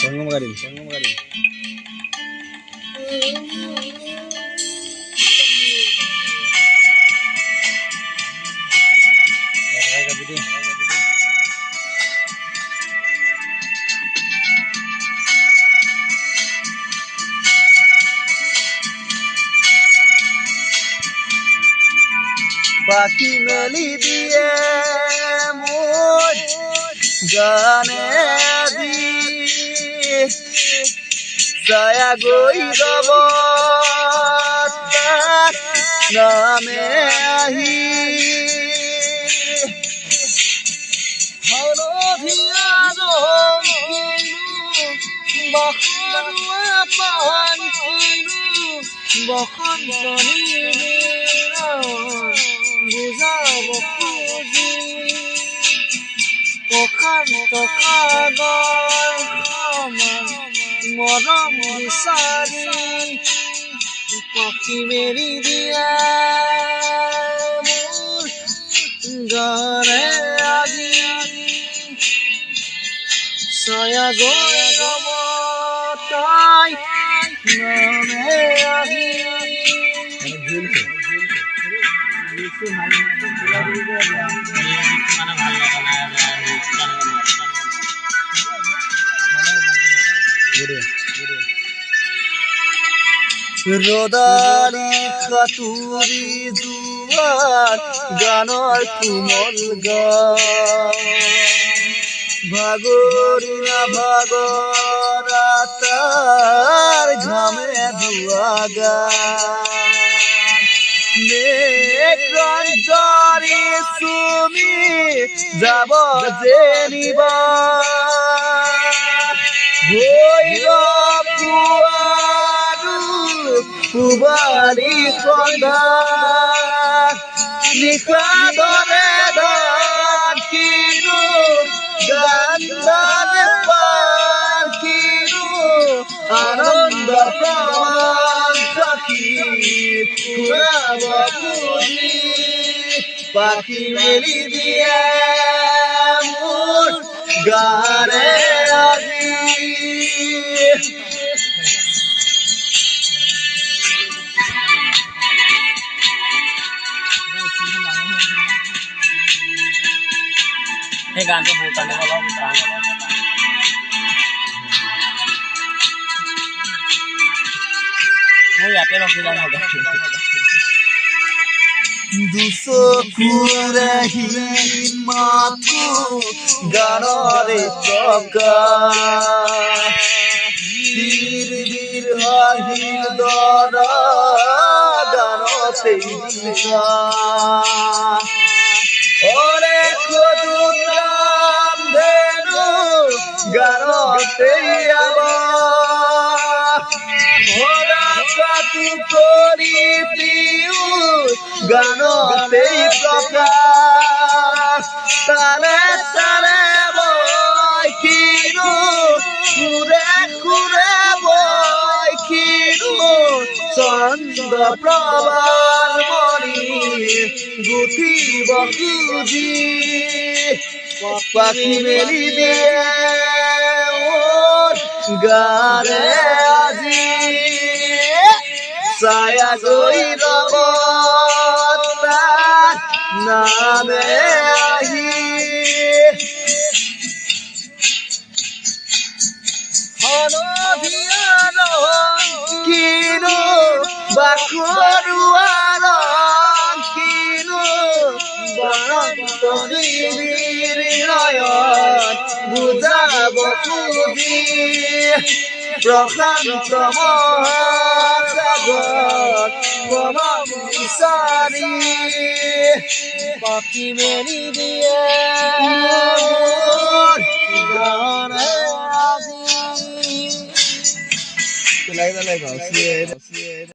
Songong garing. পাখি মেলি দিয়ে মোর গানে দি ছায়া গই রব তার নামে আহি হলধিয়া রঙিনু বখৰুৱা পান কিনু বসন্তনী বুজাব খুজি প্ৰশান্ত সাগৰ সমান মৰম বিচাৰি পাখি মেলি দিয়া মোৰ গানে আজি ছায়া গৈ ৰব তাই নামে আহি ৰোদালি খাতুৰি জুয়াৰ গানৰ কোমল গান ভাগৰি না ভাগৰাতাৰ ঘামে ধোৱা গান মেঘৰঞ্জনী চুমি যাব যেনিবা ভৈৰৱ পুবাৰী কন্দা নিশা দৰে দান কিনো গান পাৰ কিনো আনন্দ প্ৰমাণ সখী ঘূৰাব খুজি পাখি মেলি দিয়ে মোৰ গানে আজি এই গানটো বহুত অলপ মই ইয়াতে ৰখি যাম দুচকুৰে হীন মাথো গানৰে প্ৰকাশ ধীৰ ধীৰ হাঁহিৰ দৰা গানতে ওরে কদুম নাম ধেনু গানতে আবার ওরা কাতু করি প্রিয় গানতে প্রকাশ তালে তালে বই কিনু ঘুরে ঘুরে বই কিনু চন্দ্র প্রবাল মণি গুথিব খুজি পাখি মেলি দিয়ে ওর গানে আজি ছায়া গৈ ৰব তাৰ নামে আহি হলধিয়া ৰঙিনু বখৰুৱা বুজাব খুজি প্ৰশান্ত মহাসাগৰ মৰম বিচাৰি পাখি মেলি দিয়ে গানে আজি